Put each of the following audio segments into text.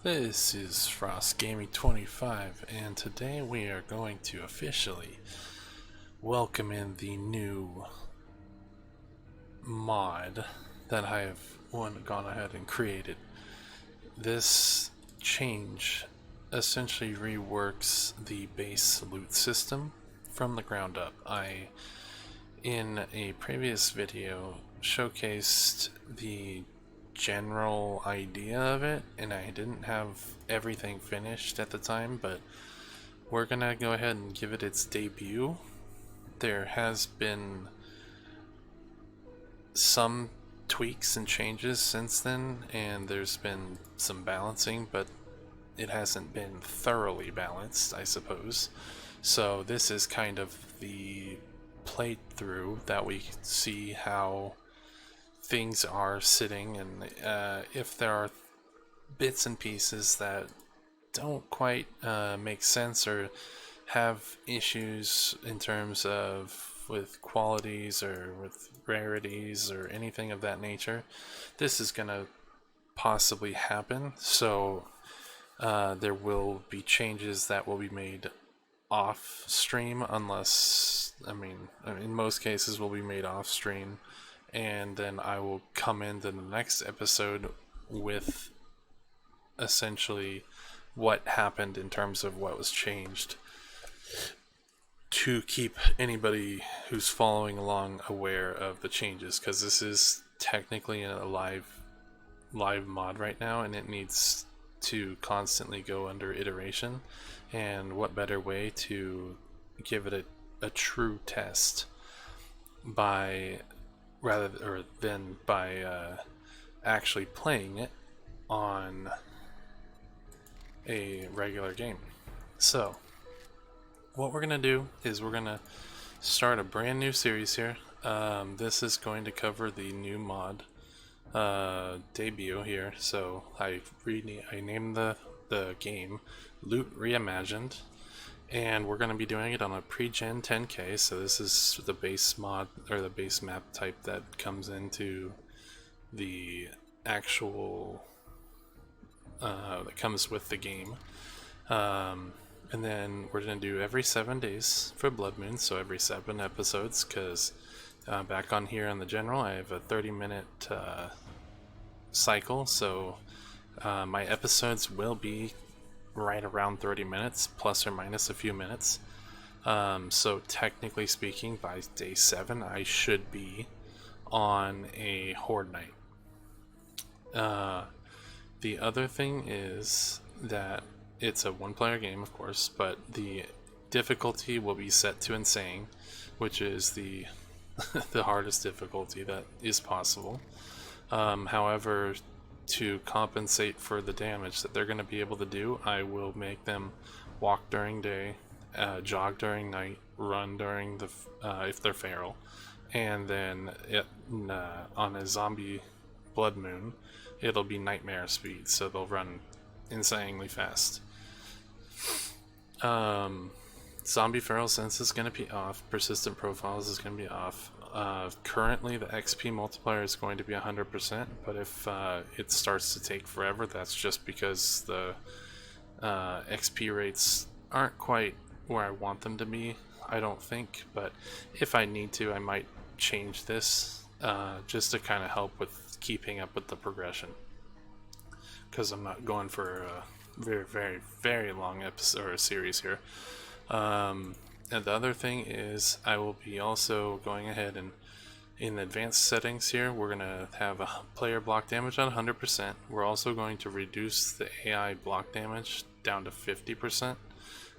This is Frost Gaming 25, and today we are going to officially welcome in the new mod that I have gone ahead and created. This change essentially reworks the base loot system from the ground up. In a previous video, showcased the general idea of it, and I didn't have everything finished at the time, but we're gonna go ahead and give it its debut. There has been some tweaks and changes since then, and there's been some balancing, but it hasn't been thoroughly balanced, I suppose. So this is kind of the playthrough that we see how things are sitting, and if there are bits and pieces that don't quite make sense or have issues in terms of with qualities or with rarities or anything of that nature, this is gonna possibly happen. So there will be changes that will be made off stream, unless in most cases will be made off stream, and then I will come into the next episode with essentially what happened in terms of what was changed, to keep anybody who's following along aware of the changes, because this is technically a live mod right now, and it needs to constantly go under iteration. And what better way to give it a true test than by actually playing it on a regular game. So what we're gonna do is we're gonna start a brand new series here. This is going to cover the new mod debut here. So I named the game Loot Reimagined, and we're going to be doing it on a pre-gen 10K. So this is the base mod, or the base map type that comes into the actual that comes with the game. And then we're going to do every 7 days for Blood Moon, so every 7 episodes, because back on here on the general I have a 30-minute cycle, so my episodes will be right around 30 minutes, plus or minus a few minutes. So technically speaking, by day 7 I should be on a Horde night. The other thing is that it's a one-player game, of course, but the difficulty will be set to insane, which is the the hardest difficulty that is possible. However, to compensate for the damage that they're going to be able to do, I will make them walk during day, jog during night, run during the if they're feral, and then on a zombie Blood Moon, it'll be nightmare speed, so they'll run insanely fast. Zombie feral sense is going to be off. Persistent profiles is going to be off. Currently the XP multiplier is going to be 100%, but if it starts to take forever, that's just because the XP rates aren't quite where I want them to be, I don't think. But if I need to, I might change this just to kind of help with keeping up with the progression, because I'm not going for a very, very, very long episode or series here. And the other thing is, I will be also going ahead and in advanced settings here, we're going to have a player block damage on 100%. We're also going to reduce the AI block damage down to 50%,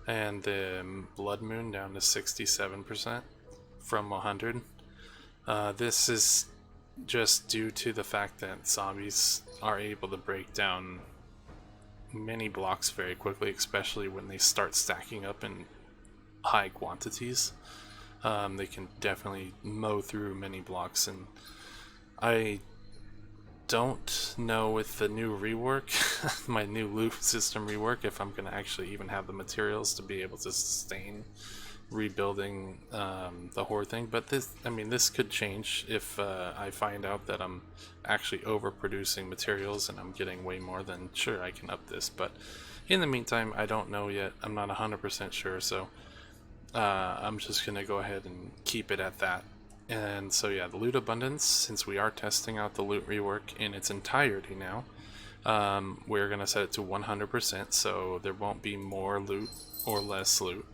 and the Blood Moon down to 67% from 100. This is just due to the fact that zombies are able to break down many blocks very quickly, especially when they start stacking up in high quantities. They can definitely mow through many blocks, and I don't know with the new rework, my new loot system rework, if I'm going to actually even have the materials to be able to sustain rebuilding the horde thing. But this, I mean, this could change if I find out that I'm actually overproducing materials and I'm getting way more. Then sure, I can up this. But in the meantime, I don't know yet. I'm not 100% sure, so I'm just gonna go ahead and keep it at that. And so yeah, the loot abundance, since we are testing out the loot rework in its entirety now, we're gonna set it to 100%, so there won't be more loot or less loot.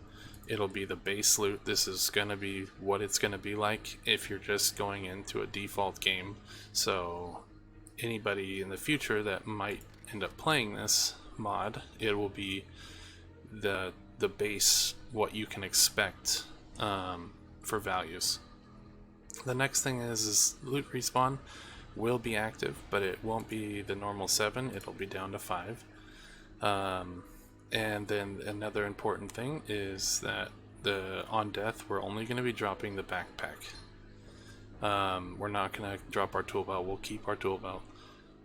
It'll be the base loot. This is gonna be what it's gonna be like if you're just going into a default game. So anybody in the future that might end up playing this mod, it will be the base, what you can expect for values. The next thing is loot respawn will be active, but it won't be the normal 7, it'll be down to 5. And then another important thing is that on death, we're only going to be dropping the backpack. We're not going to drop our tool belt, we'll keep our tool belt.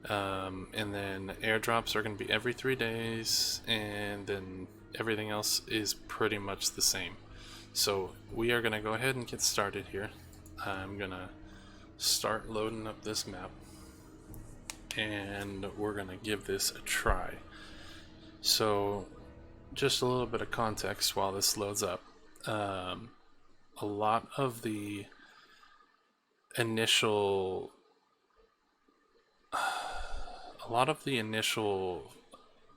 And then airdrops are going to be every 3 days, and then everything else is pretty much the same. So we are going to go ahead and get started here. I'm going to start loading up this map, and we're going to give this a try. So just a little bit of context while this loads up. A lot of the initial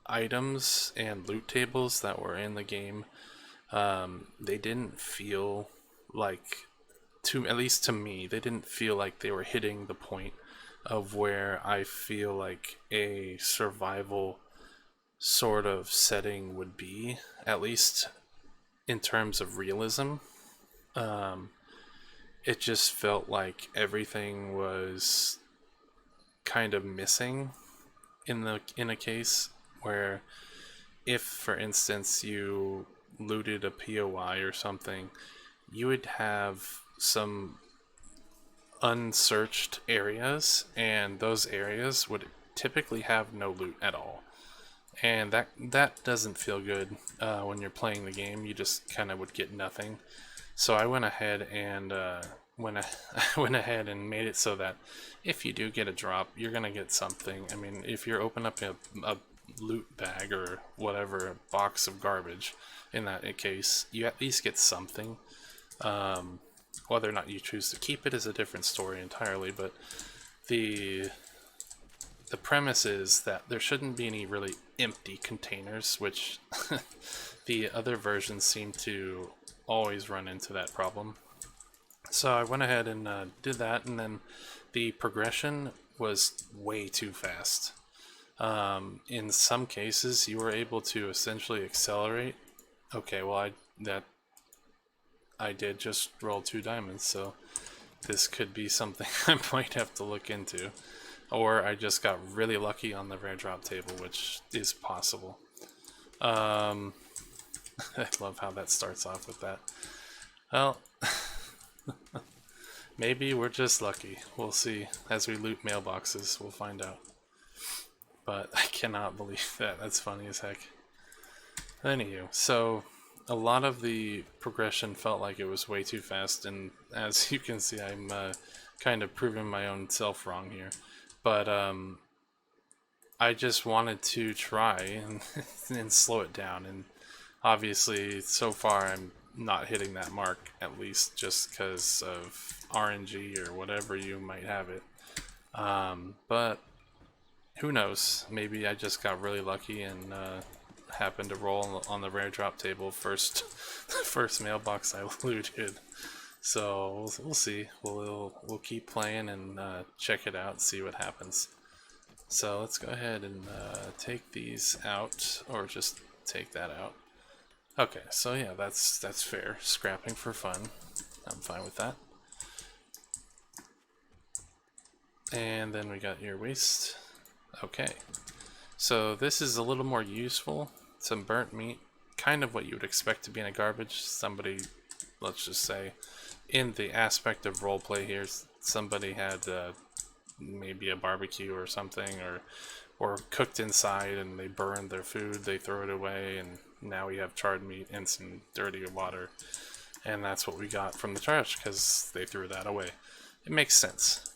items and loot tables that were in the game, they didn't feel like, at least to me, they didn't feel like they were hitting the point of where I feel like a survival sort of setting would be, at least in terms of realism. It just felt like everything was kind of missing in a case where, if for instance you looted a POI or something, you would have some unsearched areas, and those areas would typically have no loot at all. And that doesn't feel good when you're playing the game. You just kind of would get nothing. So I went ahead and made it so that if you do get a drop, you're gonna get something. I mean, if you're open up a loot bag or whatever, a box of garbage, in that case, you at least get something. Whether or not you choose to keep it is a different story entirely, but the premise is that there shouldn't be any really empty containers, which the other versions seem to always run into that problem. So I went ahead and did that, and then the progression was way too fast. In some cases, you were able to essentially accelerate. Okay, well, I did just roll 2 diamonds, so this could be something I might have to look into. Or I just got really lucky on the rare drop table, which is possible. I love how that starts off with that. Well, maybe we're just lucky. We'll see. As we loot mailboxes, we'll find out. But I cannot believe that. That's funny as heck. Anywho, so a lot of the progression felt like it was way too fast, and as you can see, I'm kind of proving my own self wrong here. But I just wanted to try and slow it down, and obviously so far I'm not hitting that mark, at least just because of RNG or whatever you might have it. But who knows, maybe I just got really lucky and happened to roll on the rare drop table first mailbox I looted. So we'll see. We'll keep playing and check it out, see what happens. So let's go ahead and take these out, or just take that out. Okay, so yeah, that's fair. Scrapping for fun. I'm fine with that. And then we got your waste. Okay, so this is a little more useful. Some burnt meat, kind of what you would expect to be in a garbage. Somebody, let's just say, in the aspect of roleplay here, somebody had maybe a barbecue or something, or cooked inside and they burned their food, they throw it away, and now we have charred meat and some dirty water. and that's what we got from the trash because they threw that away. It makes sense.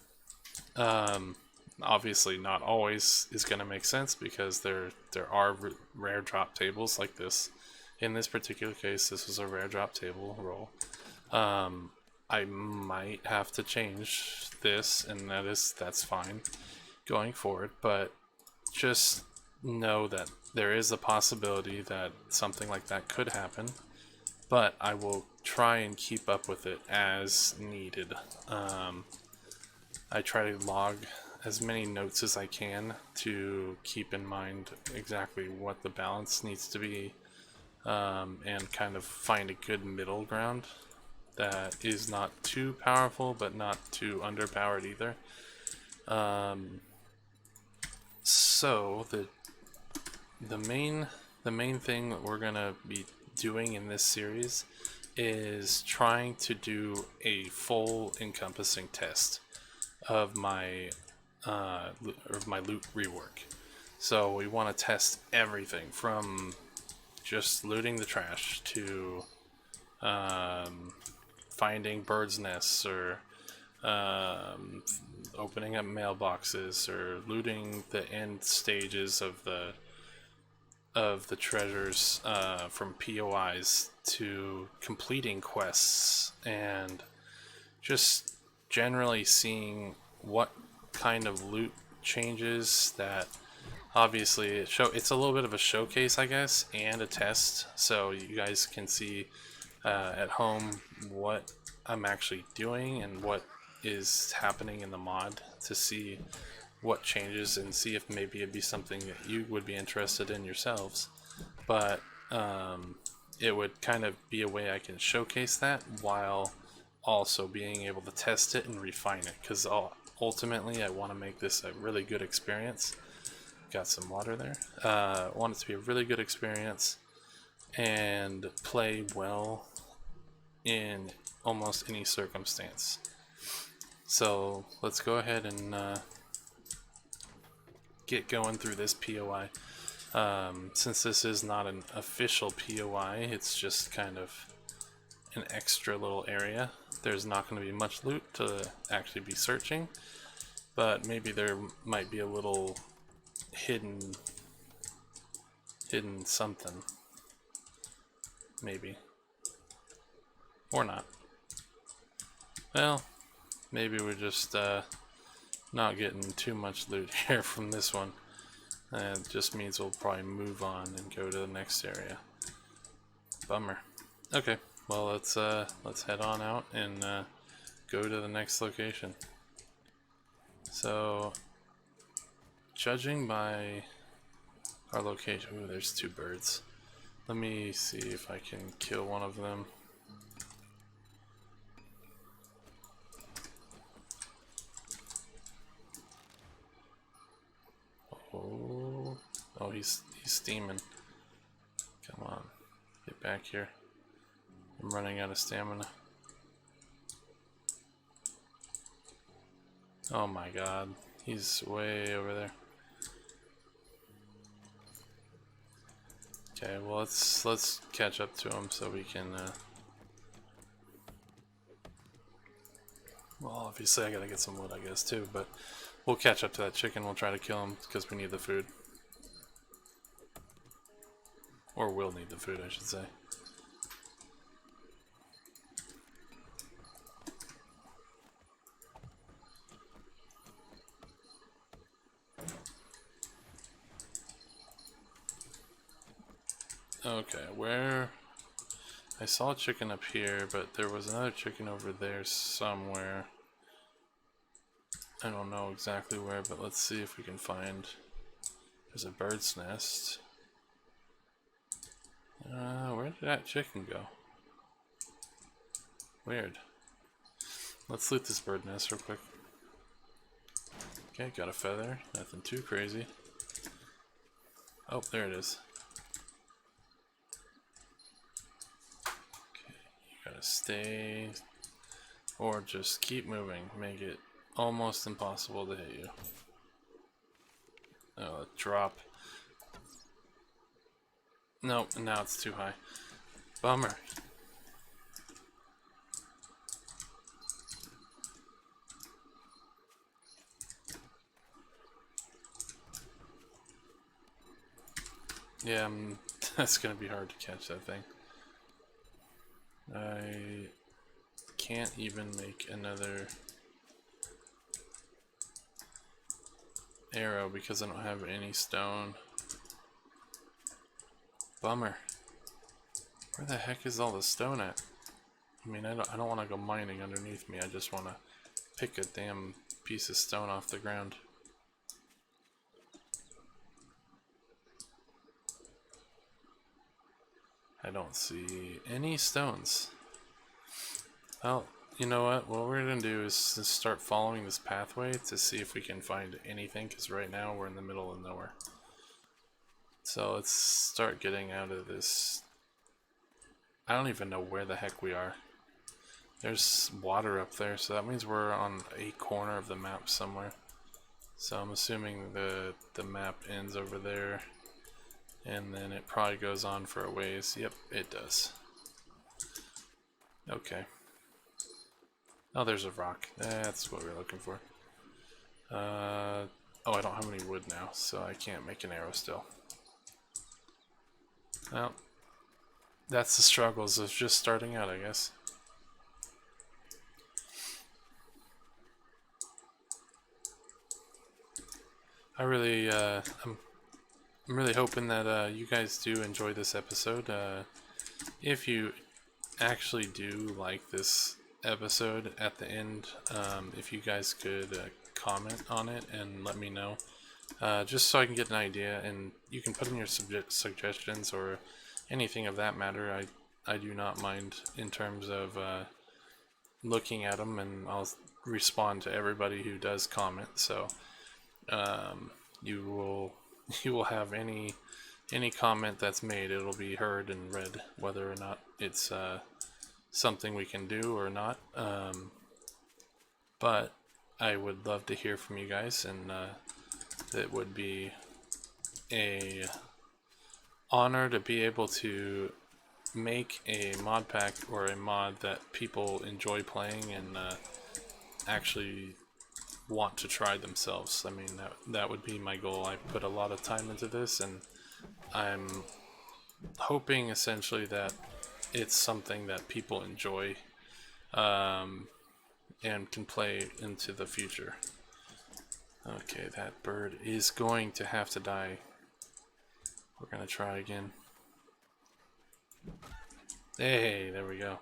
Obviously, not always is going to make sense because there are rare drop tables like this. In this particular case, this was a rare drop table roll. I might have to change this, and that's fine going forward, but just know that there is a possibility that something like that could happen, but I will try and keep up with it as needed. I try to log as many notes as I can to keep in mind exactly what the balance needs to be, and kind of find a good middle ground that is not too powerful but not too underpowered either. So the main thing that we're gonna be doing in this series is trying to do a full encompassing test of my loot rework. So we want to test everything from just looting the trash to finding birds' nests, or opening up mailboxes, or looting the end stages of the treasures from POIs, to completing quests, and just generally seeing what kind of loot changes that obviously it's a little bit of a showcase, I guess, and a test, so you guys can see at home what I'm actually doing and what is happening in the mod, to see what changes and see if maybe it'd be something that you would be interested in yourselves. But it would kind of be a way I can showcase that while also being able to test it and refine it, because ultimately I want to make this a really good experience. Got some water there. I want it to be a really good experience and play well in almost any circumstance. So let's go ahead and get going through this POI. Since this is not an official POI, it's just kind of an extra little area. There's not going to be much loot to actually be searching, but maybe there might be a little hidden something, maybe, or not. Well, maybe we're just not getting too much loot here from this one. It just means we'll probably move on and go to the next area. Bummer. Okay, well, let's head on out and go to the next location. So, judging by our location, ooh, there's two birds. Let me see if I can kill one of them. Oh, he's steaming. Come on, get back here. I'm running out of stamina. Oh my god, he's way over there. Okay, well, let's catch up to him so we can well, obviously I gotta get some wood, I guess, too, but we'll catch up to that chicken. We'll try to kill him because we need the food. Or will need the food, I should say. Okay, where... I saw a chicken up here, but there was another chicken over there somewhere. I don't know exactly where, but let's see if we can find... There's a bird's nest. Where did that chicken go? Weird. Let's loot this bird nest real quick. Okay, got a feather. Nothing too crazy. Oh, there it is. Okay, you gotta stay, or just keep moving. Make it almost impossible to hit you. Oh, drop. Nope, now it's too high. Bummer. Yeah, that's gonna be hard to catch that thing. I can't even make another arrow because I don't have any stone. Bummer. Where the heck is all the stone at? I mean, I don't want to go mining underneath me. I just want to pick a damn piece of stone off the ground. I don't see any stones. Well, you know what? What we're going to do is just start following this pathway to see if we can find anything, because right now we're in the middle of nowhere. So let's start getting out of this. I don't even know where the heck we are. There's water up there, so that means we're on a corner of the map somewhere. So I'm assuming the map ends over there, and then it probably goes on for a ways. Yep, it does. Okay. Oh, there's a rock. That's what we're looking for. Oh, I don't have any wood now, so I can't make an arrow still. Well, that's the struggles of just starting out, I guess. I'm really hoping that you guys do enjoy this episode. If you actually do like this episode at the end, if you guys could comment on it and let me know, just so I can get an idea, and you can put in your suggestions or anything of that matter. I do not mind in terms of looking at them, and I'll respond to everybody who does comment. So you will have any comment that's made, it'll be heard and read, whether or not it's something we can do or not. But I would love to hear from you guys, and it would be a honor to be able to make a mod pack or a mod that people enjoy playing and actually want to try themselves. I mean, that would be my goal. I put a lot of time into this, and I'm hoping essentially that it's something that people enjoy and can play into the future. Okay, that bird is going to have to die. We're gonna try again. Hey, there we go.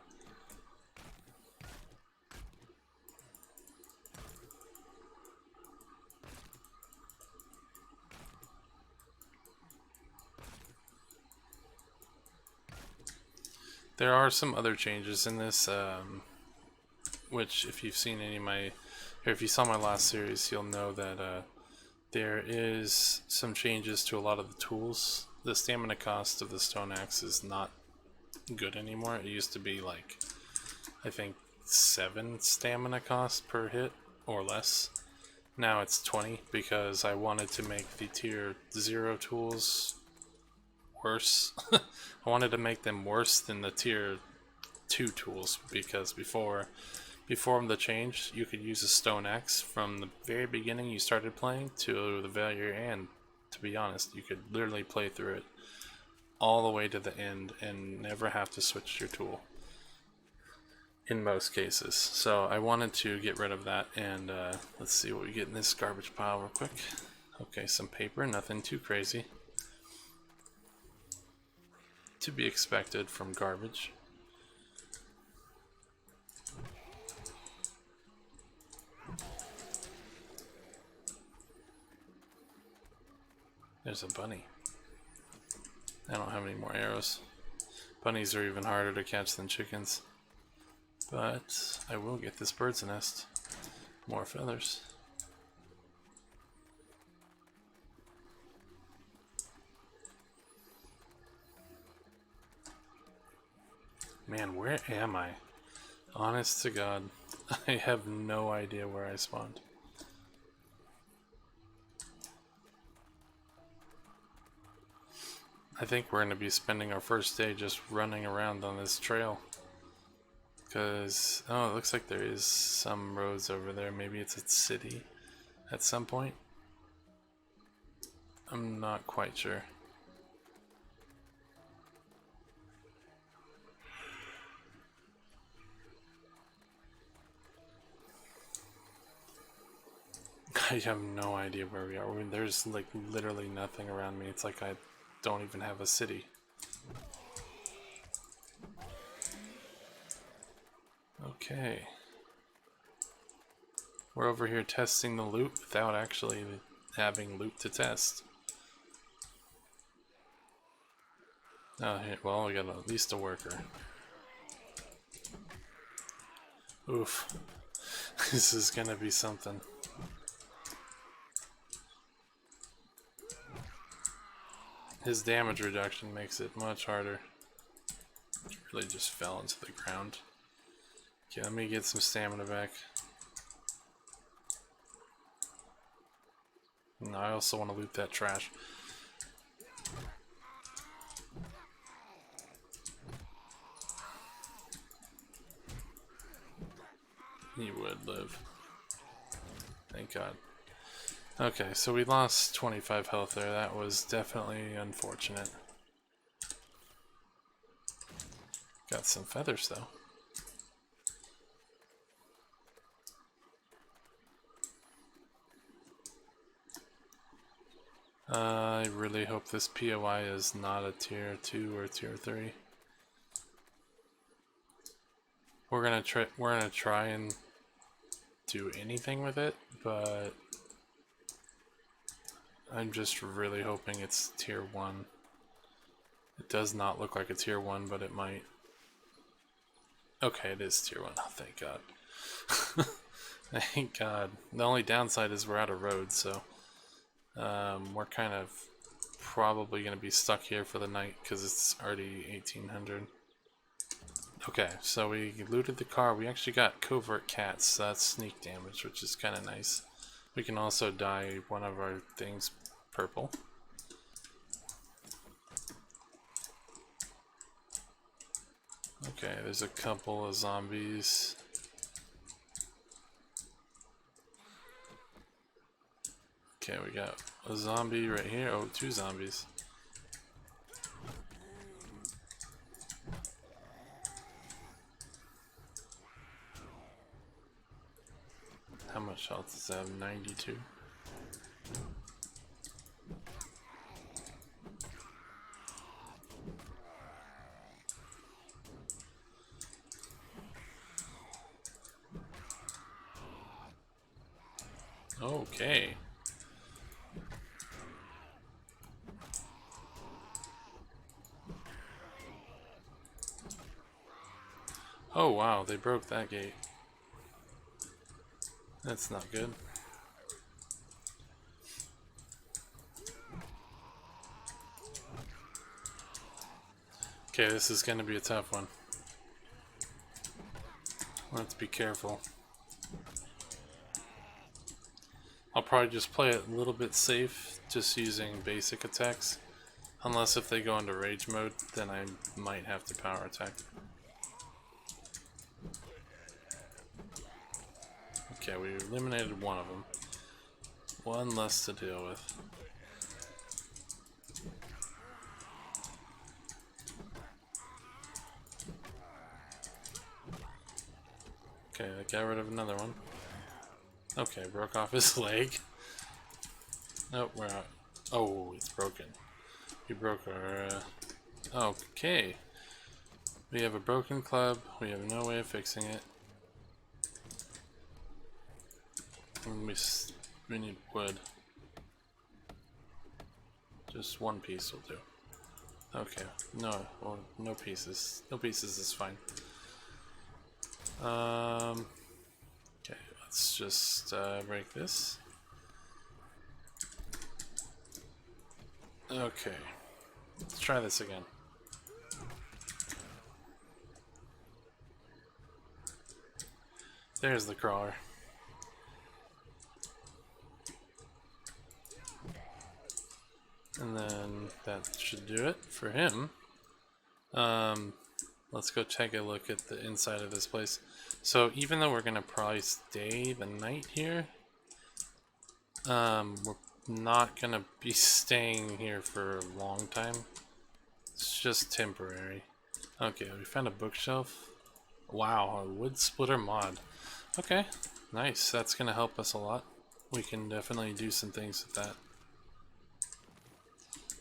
There are some other changes in this, which if you've seen any of my, or if you saw my last series, you'll know that there is some changes to a lot of the tools. The stamina cost of the stone axe is not good anymore. It used to be like, I think 7 stamina cost per hit or less. Now it's 20 because I wanted to make the tier 0 tools worse. I wanted to make them worse than the tier 2 tools, because before the change, you could use a stone axe from the very beginning you started playing to the very end. To be honest, you could literally play through it all the way to the end and never have to switch your tool in most cases. So I wanted to get rid of that, and let's see what we get in this garbage pile real quick. Okay, some paper, nothing too crazy. To be expected from garbage. There's a bunny. I don't have any more arrows. Bunnies are even harder to catch than chickens. But I will get this bird's nest. More feathers. Man, where am I? Honest to God, I have no idea where I spawned. I think we're going to be spending our first day just running around on this trail. Because, oh, it looks like there is some roads over there. Maybe it's a city at some point. I'm not quite sure. I have no idea where we are. There's like literally nothing around me. It's like I don't even have a city. Okay. We're over here testing the loot without actually having loot to test. Oh, well, we got at least a worker. Oof. This is gonna be something. His damage reduction makes it much harder. Really just fell into the ground. Okay, let me get some stamina back. And I also want to loot that trash. He would live. Thank God. Okay, so we lost 25 health there. That was definitely unfortunate. Got some feathers though. I really hope this POI is not a tier 2 or tier 3. We're gonna try and do anything with it, but I'm just really hoping it's tier 1. It does not look like a tier 1, but it might. Okay, it is tier 1. Oh, thank God. Thank God. The only downside is we're out of roads, so we're kind of probably going to be stuck here for the night because it's already 1800. Okay, so we looted the car. We actually got covert cats, so that's sneak damage, which is kind of nice. We can also dye one of our things purple. Okay, there's a couple of zombies. Okay, we got a zombie right here. Oh, 2 zombies. How much health does that have? 92. Okay. Oh wow, they broke that gate. That's not good. Okay, this is gonna be a tough one. Let's be careful. I'll probably just play it a little bit safe, just using basic attacks. Unless if they go into rage mode, then I might have to power attack. Okay, we eliminated one of them. One less to deal with. Okay, I got rid of another one. Okay, broke off his leg. Nope, we're out. Oh, it's broken. We broke our... Okay. We have a broken club. We have no way of fixing it. And we need wood. Just one piece will do. Okay. No, well, no pieces. No pieces is fine. Okay, let's just break this. Okay, let's try this again. There's the crawler. And then that should do it for him. Let's go take a look at the inside of this place. So even though we're gonna probably stay the night here, we're not gonna be staying here for a long time. It's just temporary. Okay, we found a bookshelf. Wow, a wood splitter mod. Okay, nice. That's gonna help us a lot. we can definitely do some things with that.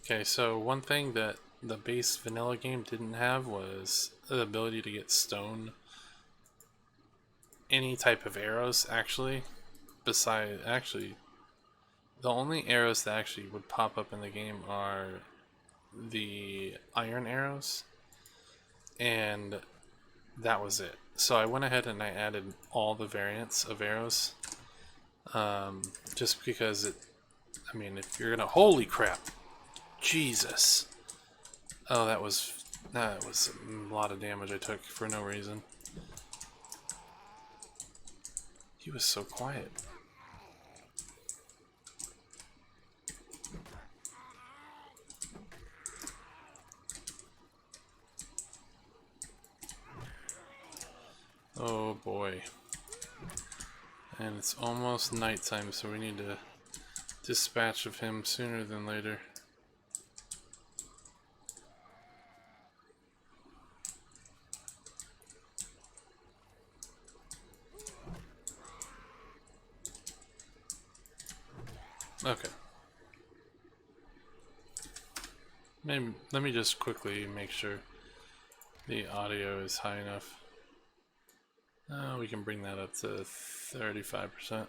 Okay, so one thing that the base vanilla game didn't have was the ability to get stone. Any type of arrows, actually. Actually, the only arrows that actually would pop up in the game are the iron arrows, and that was it. So I went ahead and I added all the variants of arrows, just because it, I mean, if you're gonna, holy crap, Jesus. Oh, that was a lot of damage I took for no reason. He was so quiet. Oh boy. And it's almost nighttime, so we need to dispatch of him sooner than later. Okay. Maybe, let me just quickly make sure the audio is high enough. We can bring that up to 35%.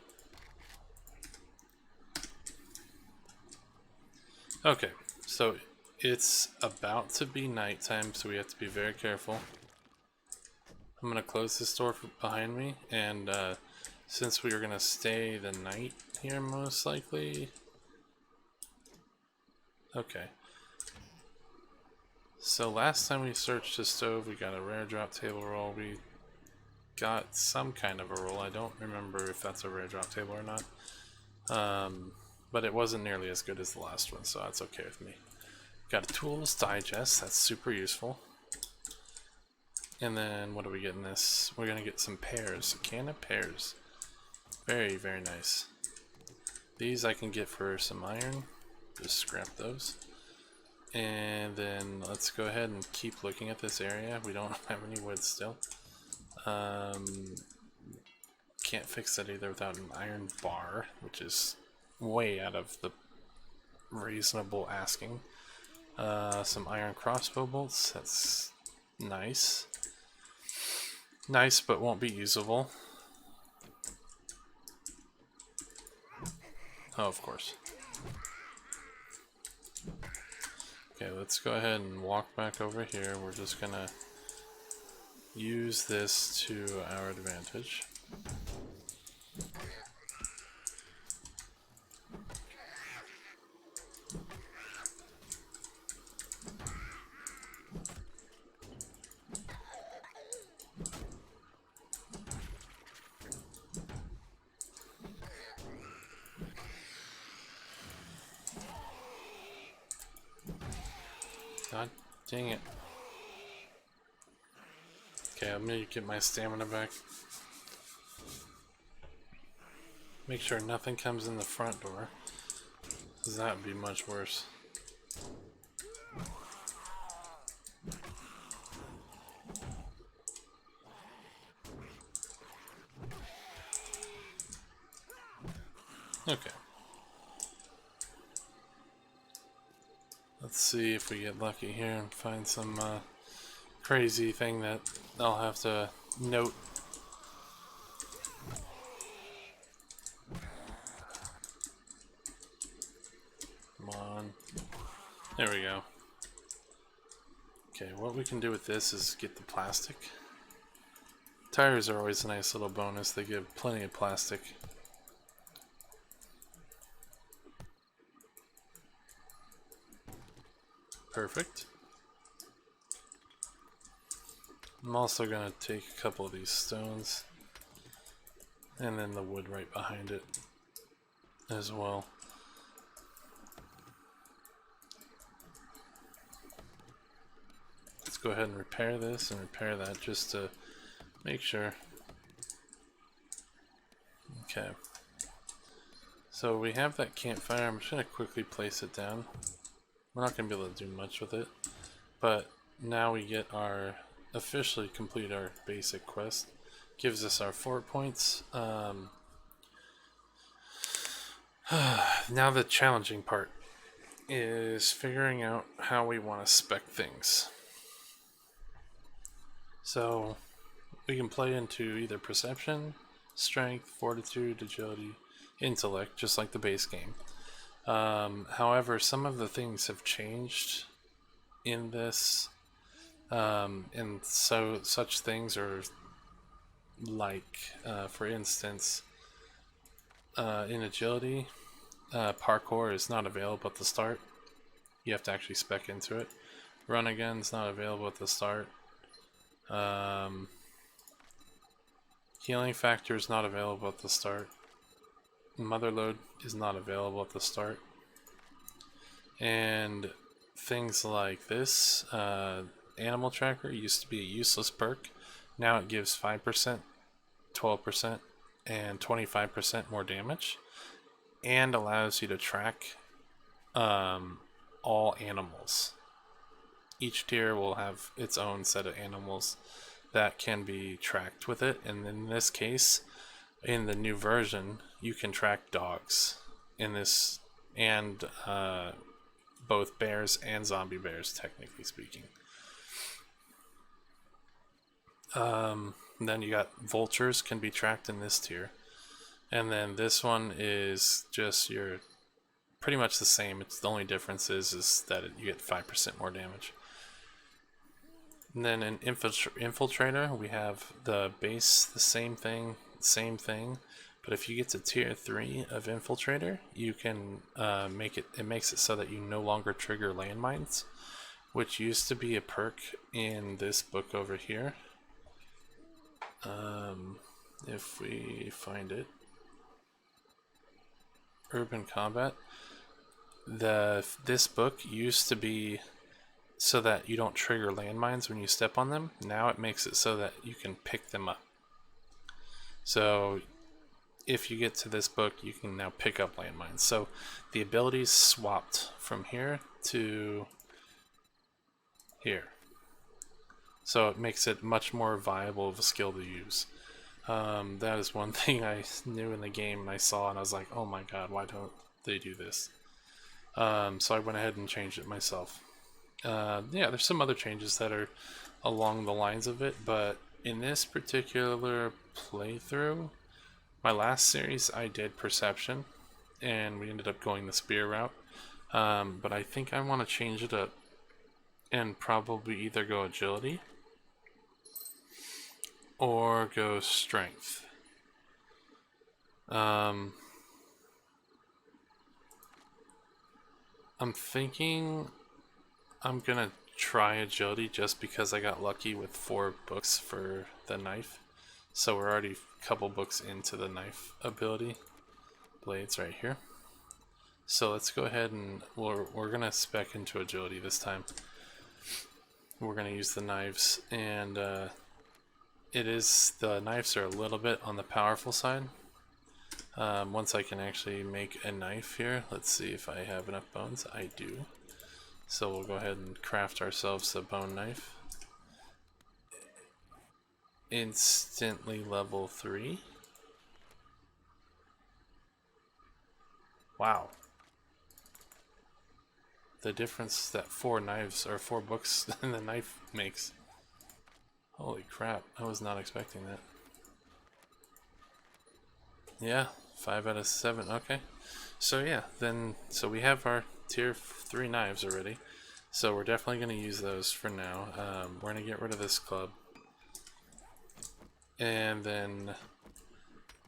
Okay, so it's about to be nighttime, so we have to be very careful. I'm going to close this door behind me, and since we are going to stay the night here most likely... Okay. So last time we searched the stove, we got a rare drop table roll. We got some kind of a roll. I don't remember if that's a rare drop table or not. But it wasn't nearly as good as the last one, so that's okay with me. Got a tools digest, that's super useful. And then what do we get in this? We're gonna get some pears, a can of pears. Very, very nice. These I can get for some iron. Just scrap those. And then let's go ahead and keep looking at this area. We don't have any wood still. Can't fix that either without an iron bar, which is way out of the reasonable asking. Some iron crossbow bolts, that's nice. Nice, but won't be usable. Oh, of course. Okay, let's go ahead and walk back over here. We're just gonna use this to our advantage. God dang it. Okay, I'm gonna get my stamina back. Make sure nothing comes in the front door, because that would be much worse. Okay. Let's see if we get lucky here and find some crazy thing that I'll have to note. Come on. There we go. Okay, what we can do with this is get the plastic. Tires are always a nice little bonus. They give plenty of plastic. Perfect. I'm also going to take a couple of these stones and then the wood right behind it as well. Let's go ahead and repair this and repair that just to make sure. Okay. So we have that campfire. I'm just going to quickly place it down. We're not going to be able to do much with it, but now we get our officially complete our basic quest. Gives us our 4 points. Now the challenging part is figuring out how we want to spec things. So we can play into either perception, strength, fortitude, agility, intellect, just like the base game. However, some of the things have changed in this, and so such things are like, for instance, in agility, parkour is not available at the start. You have to actually spec into it. Run again is not available at the start. Healing factor is not available at the start. Mother load is not available at the start. And things like this, animal tracker used to be a useless perk. Now it gives 5%, 12%, and 25% more damage, and allows you to track all animals. Each tier will have its own set of animals that can be tracked with it, and in this case, in the new version, you can track dogs in this, and both bears and zombie bears, technically speaking. Then you got vultures can be tracked in this tier, and then this one is just your pretty much the same. It's the only difference is that you get 5% more damage. And then in infiltrator, we have the base, the same thing, but if you get to tier 3 of infiltrator, you can it makes it so that you no longer trigger landmines, which used to be a perk in this book over here. If we find it, urban combat, this book used to be so that you don't trigger landmines when you step on them. Now it makes it so that you can pick them up. So if you get to this book, you can now pick up landmines. So the abilities swapped from here to here. So it makes it much more viable of a skill to use. That is one thing I knew in the game and I saw and I was like, oh my god, why don't they do this? So I went ahead and changed it myself. Yeah, there's some other changes that are along the lines of it, but in this particular playthrough, my last series I did perception, and we ended up going the spear route. But I think I want to change it up and probably either go agility or go strength. I'm thinking I'm gonna try agility just because I got lucky with 4 books for the knife. So we're already a couple books into the knife ability. Blades right here. So let's go ahead and we're gonna spec into agility this time. We're gonna use the knives, and the knives are a little bit on the powerful side. Once I can actually make a knife here, let's see if I have enough bones. I do. So we'll go ahead and craft ourselves a bone knife. Instantly level 3. Wow. The difference that 4 knives or 4 books in the knife makes. Holy crap, I was not expecting that. Yeah, 5 out of 7, okay. So yeah, so we have our tier 3 knives already. So we're definitely going to use those for now. We're going to get rid of this club. And then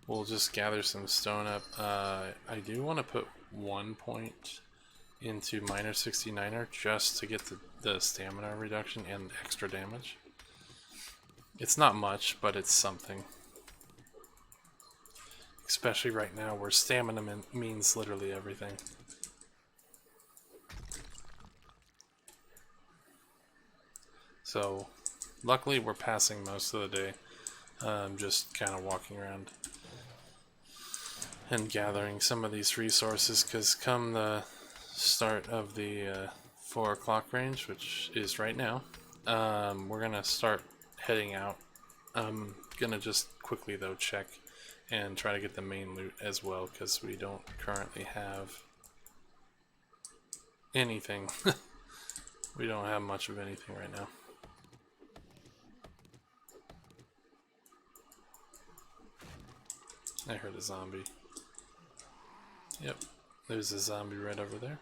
we'll just gather some stone up. I do want to put 1 point into minor 69er just to get the stamina reduction and extra damage. It's not much, but it's something. Especially right now where stamina means literally everything. So, luckily we're passing most of the day. Just kind of walking around and gathering some of these resources, because come the start of the 4 o'clock range, which is right now, we're going to start heading out. I'm going to just quickly though check and try to get the main loot as well, because we don't currently have anything. We don't have much of anything right now. I heard a zombie. Yep, there's a zombie right over there.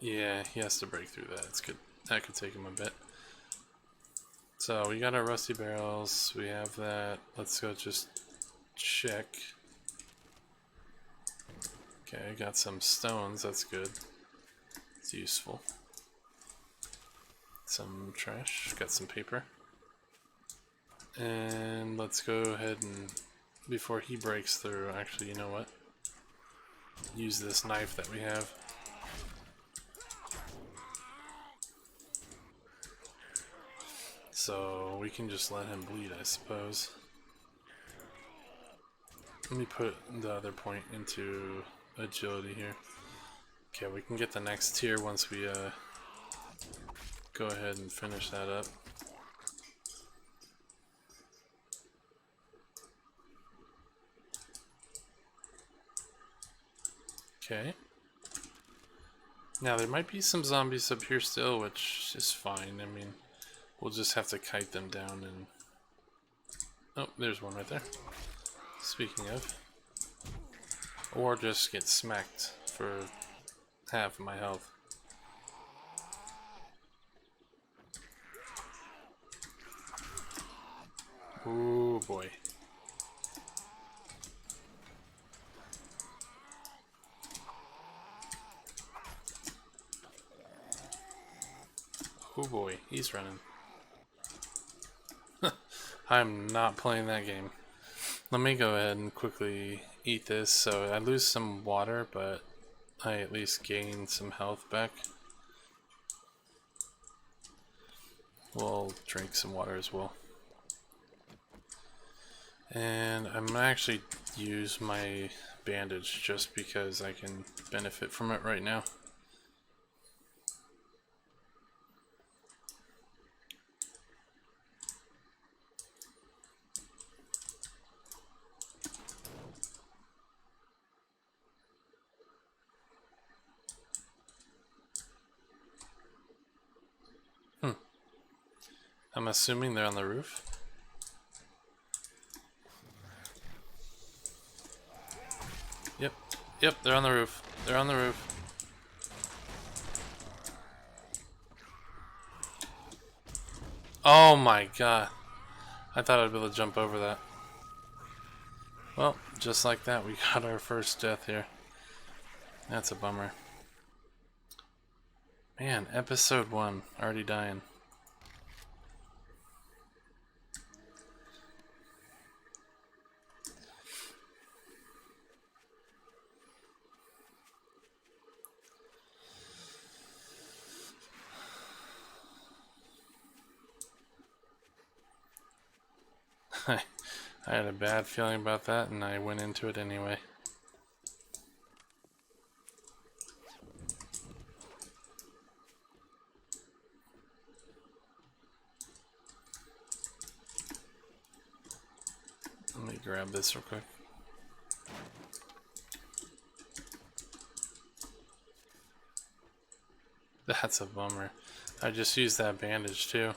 Yeah, he has to break through that. It's good. That could take him a bit. So we got our rusty barrels. We have that. Let's go just check. Okay, got some stones. That's good. It's useful. Some trash. Got some paper. And let's go ahead and, before he breaks through, actually, you know what? Use this knife that we have. So we can just let him bleed, I suppose. Let me put the other point into agility here. Okay, we can get the next tier once we go ahead and finish that up. Okay. Now there might be some zombies up here still, which is fine. I mean, we'll just have to kite them down and... Oh, there's one right there. Speaking of. Or just get smacked for half of my health. Ooh boy. Oh boy, he's running. I'm not playing that game. Let me go ahead and quickly eat this. So I lose some water, but I at least gain some health back. We'll drink some water as well. And I'm gonna actually use my bandage just because I can benefit from it right now. I'm assuming they're on the roof. Yep, they're on the roof. They're on the roof. Oh my god. I thought I'd be able to jump over that. Well, just like that, we got our first death here. That's a bummer. Man, episode 1, already dying. I had a bad feeling about that, and I went into it anyway. Let me grab this real quick. That's a bummer. I just used that bandage too.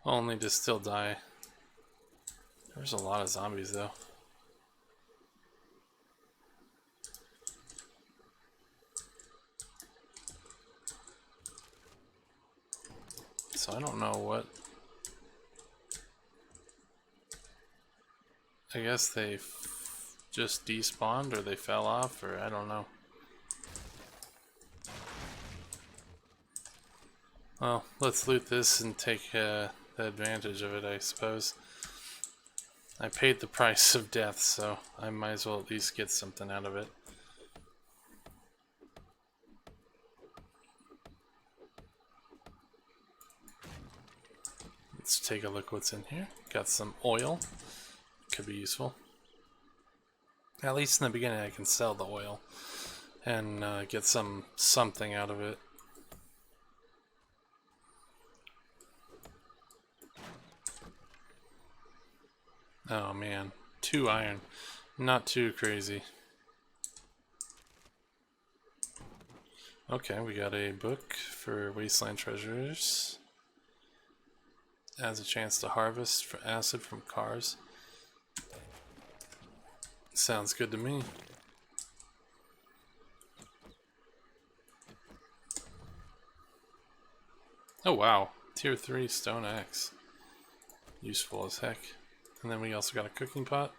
Only to still die. There's a lot of zombies though. So I don't know what... I guess they just despawned, or they fell off, or I don't know. Well, let's loot this and take the advantage of it, I suppose. I paid the price of death, so I might as well at least get something out of it. Let's take a look what's in here. Got some oil. Could be useful. At least in the beginning I can sell the oil and get something out of it. Oh man, 2 iron. Not too crazy. Okay, we got a book for Wasteland Treasures. Has a chance to harvest for acid from cars. Sounds good to me. Oh wow, tier 3 stone axe. Useful as heck. And then we also got a cooking pot.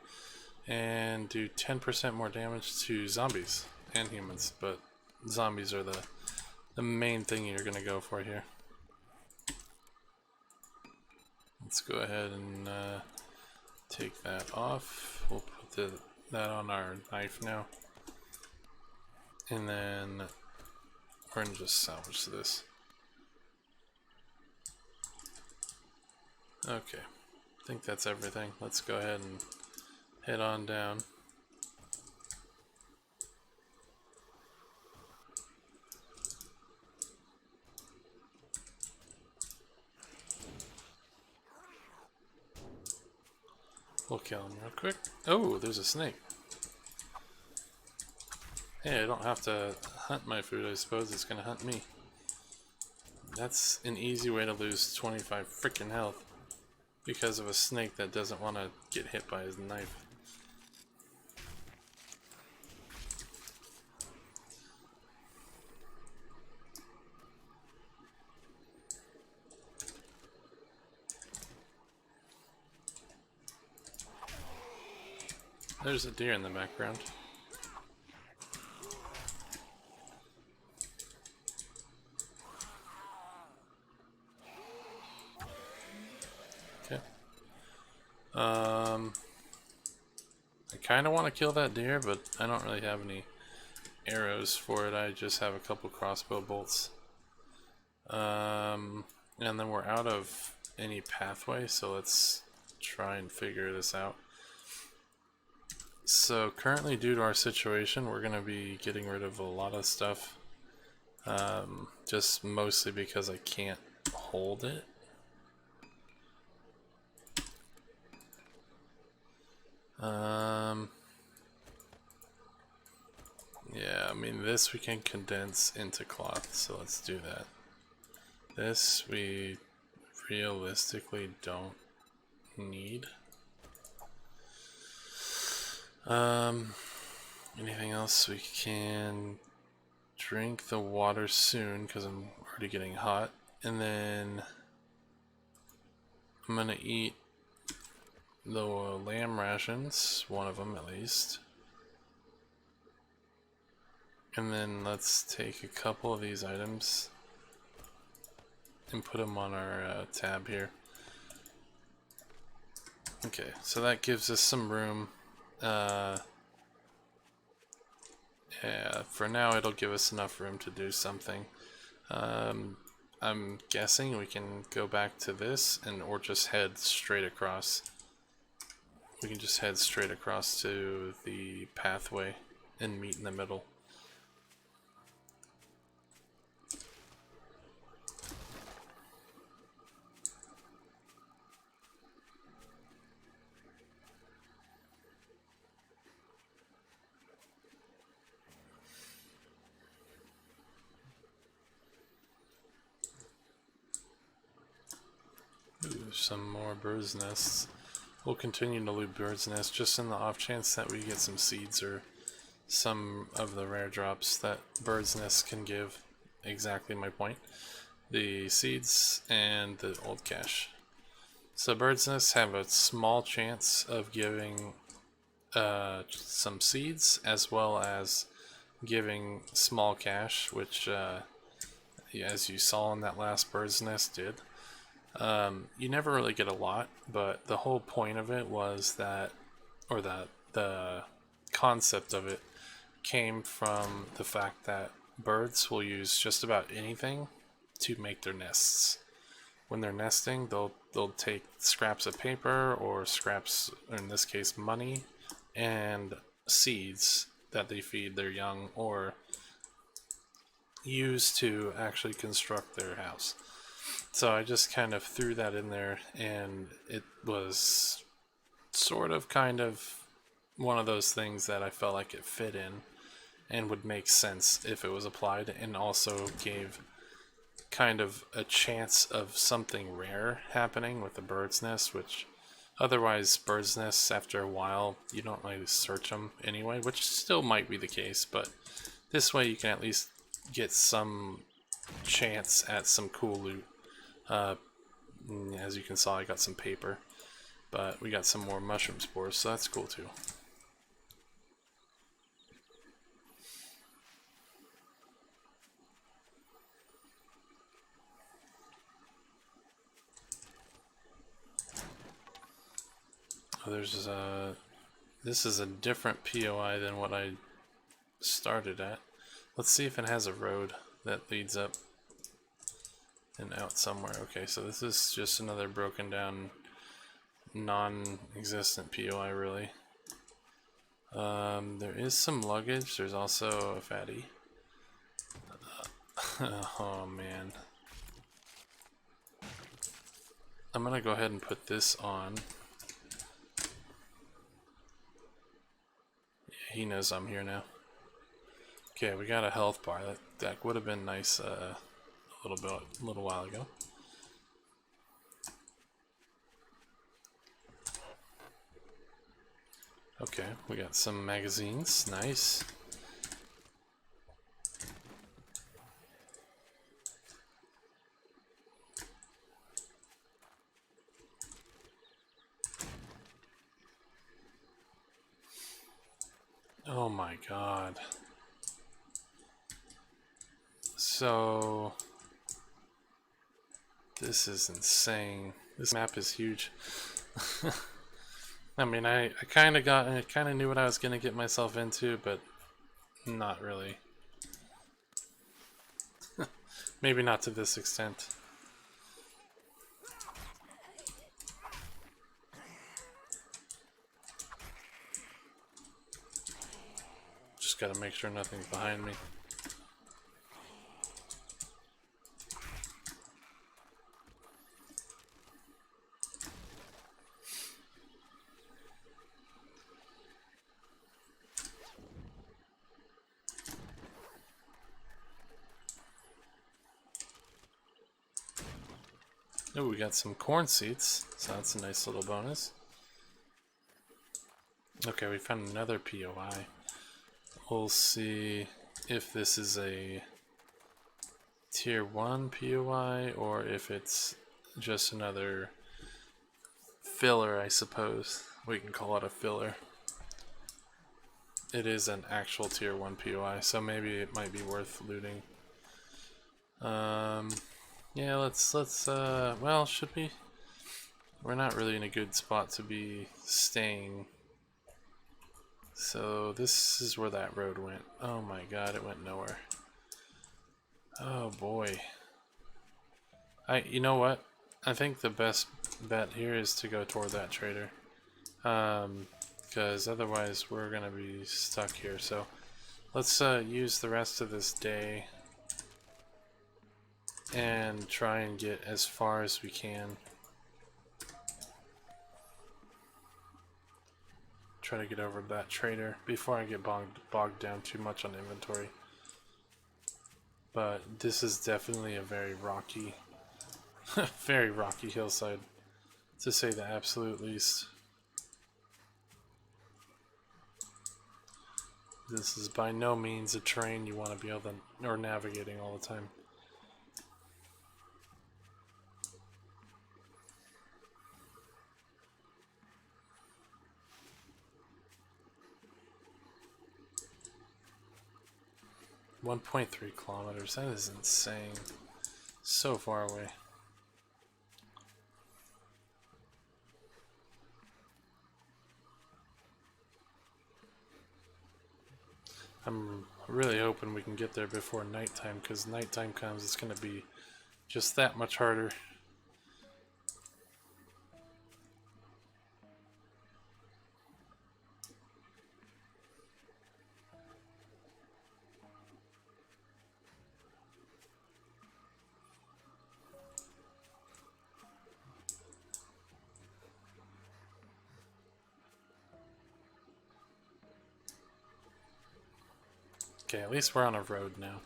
And do 10% more damage to zombies and humans. But zombies are the main thing you're going to go for here. Let's go ahead and take that off. We'll put that on our knife now. And then we're going to just salvage this. Okay, I think that's everything. Let's go ahead and head on down. We'll kill him real quick. Oh, there's a snake. Hey, I don't have to hunt my food, I suppose it's gonna hunt me. That's an easy way to lose 25 freaking health because of a snake that doesn't want to get hit by his knife. There's a deer in the background. Okay. I kind of want to kill that deer, but I don't really have any arrows for it. I just have a couple crossbow bolts. And then we're out of any pathway, so let's try and figure this out. So currently, due to our situation, we're going to be getting rid of a lot of stuff. Just mostly because I can't hold it. Yeah, I mean this we can condense into cloth, so let's do that. This we realistically don't need. Anything else? We can drink the water soon because I'm already getting hot, and then I'm gonna eat the lamb rations, one of them at least. And then let's take a couple of these items and put them on our tab here. Okay, so that gives us some room. Yeah, for now it'll give us enough room to do something. I'm guessing we can go back to this or just head straight across. We can just head straight across to the pathway and meet in the middle. Ooh, some more bird's nests. We'll continue to loot bird's nests just in the off chance that we get some seeds or some of the rare drops that bird's nests can give. Exactly my point. The seeds and the old cache. So bird's nests have a small chance of giving some seeds as well as giving small cache, which as you saw in that last bird's nest did. You never really get a lot, but the whole point of it was that, or that the concept of it came from the fact that birds will use just about anything to make their nests. When they're nesting, they'll take scraps of paper or scraps, in this case money, and seeds that they feed their young or use to actually construct their house. So I just kind of threw that in there, and it was sort of kind of one of those things that I felt like it fit in and would make sense if it was applied, and also gave kind of a chance of something rare happening with the bird's nest, which otherwise bird's nests after a while you don't really search them anyway, which still might be the case, but this way you can at least get some chance at some cool loot. As you can see, I got some paper, but we got some more mushroom spores, so that's cool too. There's this is a different POI than what I started at. Let's see if it has a road that leads up and out somewhere. Okay, so this is just another broken down, non-existent POI really. There is some luggage. There's also a fatty. Oh man. I'm gonna go ahead and put this on. He knows I'm here now. Okay, we got a health bar. That would have been nice a little while ago. Okay, we got some magazines. Nice. Oh my god. So this is insane. This map is huge. I mean, I kind of knew what I was gonna get myself into, but not really. Maybe not to this extent. Just gotta make sure nothing's behind me. Oh, we got some corn seeds, so that's a nice little bonus. Okay, we found another POI. We'll see if this is a tier 1 POI or if it's just another filler, I suppose. We can call it a filler. It is an actual tier 1 POI, so maybe it might be worth looting. Yeah, let's well, should we? We're not really in a good spot to be staying. So this is where that road went. Oh my god, it went nowhere. Oh boy. You know what? I think the best bet here is to go toward that trader. Because otherwise we're gonna be stuck here. So let's use the rest of this day and try and get as far as we can. Try to get over to that trader before I get bogged down too much on inventory. But this is definitely a very rocky very rocky hillside, to say the absolute least. This is by no means a terrain you want to be able to, or navigating all the time. .3 kilometers, that is insane. So far away. I'm really hoping we can get there before nighttime, because nighttime comes, it's going to be just that much harder. Okay, at least we're on a road now.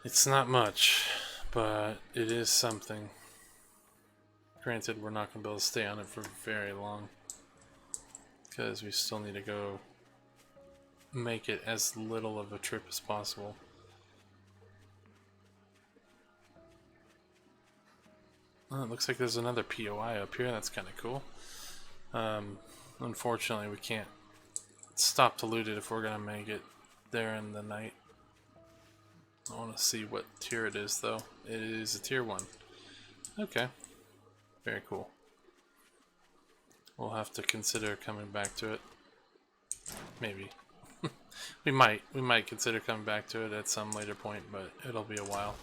It's not much, but it is something. Granted, we're not going to be able to stay on it for very long, because we still need to go make it as little of a trip as possible. Oh, it looks like there's another POI up here. That's kind of cool. Unfortunately, we can't stop to loot it if we're going to make it there in the night. I want to see what tier it is, though. It is a tier 1. Okay. Very cool. We'll have to consider coming back to it. Maybe. We might consider coming back to it at some later point, but it'll be a while.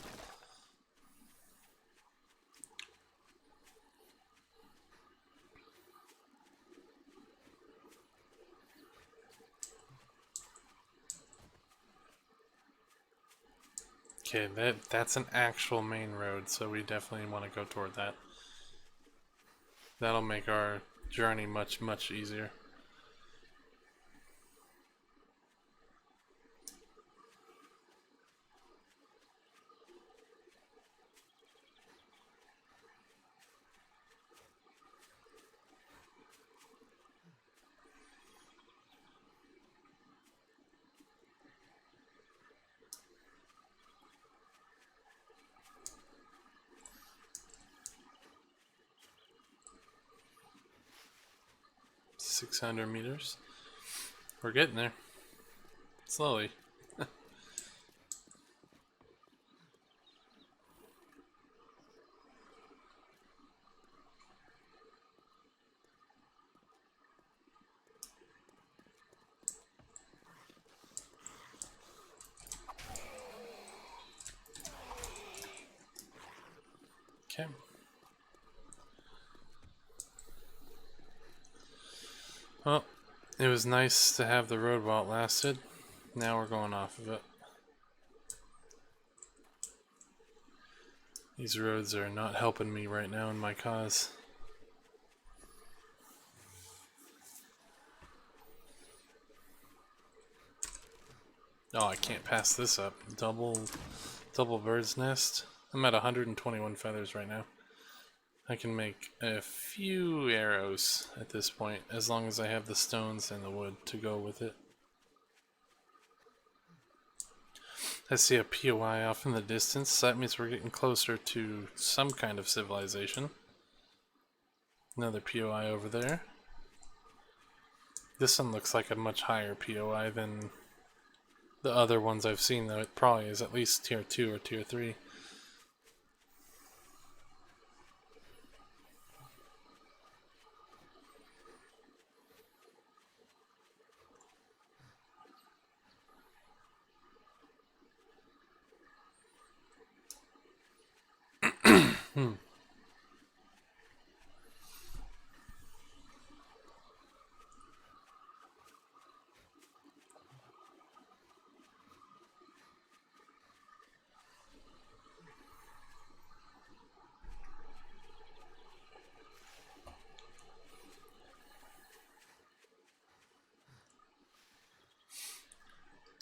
Okay, that's an actual main road, so we definitely want to go toward that. That'll make our journey much, much easier. — 600 meters. We're getting there. Slowly. Okay. Well, it was nice to have the road while it lasted. Now we're going off of it. These roads are not helping me right now in my cause. Oh, I can't pass this up. Double bird's nest. I'm at 121 feathers right now. I can make a few arrows at this point, as long as I have the stones and the wood to go with it. I see a POI off in the distance, so that means we're getting closer to some kind of civilization. Another POI over there. This one looks like a much higher POI than the other ones I've seen, though. It probably is at least tier 2 or tier 3.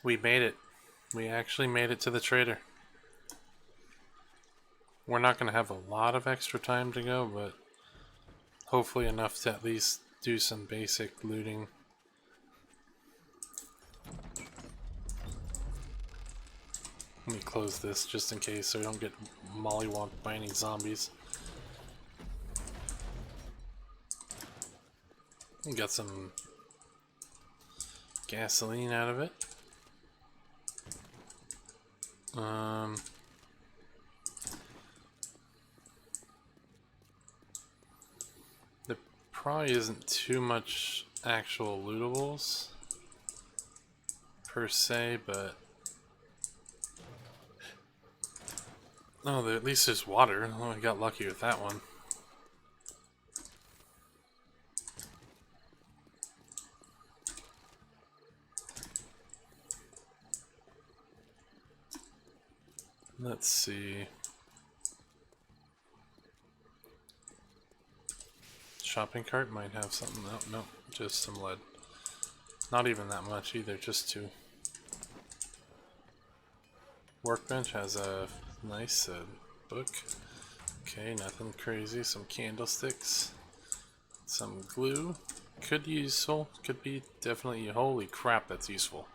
We made it. We actually made it to the trader. We're not going to have a lot of extra time to go, but hopefully enough to at least do some basic looting. Let me close this just in case so we don't get mollywopped by any zombies. We got some gasoline out of it. There probably isn't too much actual lootables per se, but oh, at least there's water. Oh, I got lucky with that one. Let's see. Shopping cart might have something. No, just some lead. Not even that much either, just 2. workbench has a nice book. Okay, nothing crazy. Some candlesticks. Some glue. Could be useful. Could be definitely. Holy crap, that's useful.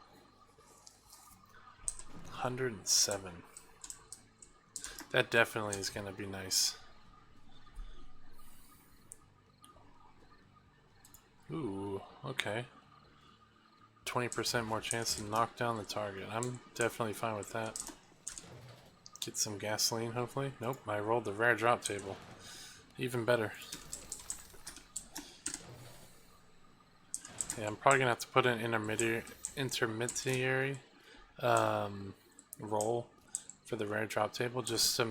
107. That definitely is going to be nice. Ooh, okay. 20% more chance to knock down the target. I'm definitely fine with that. Get some gasoline, hopefully. Nope, I rolled the rare drop table. Even better. Yeah, I'm probably gonna have to put an intermediary roll for the rare drop table just to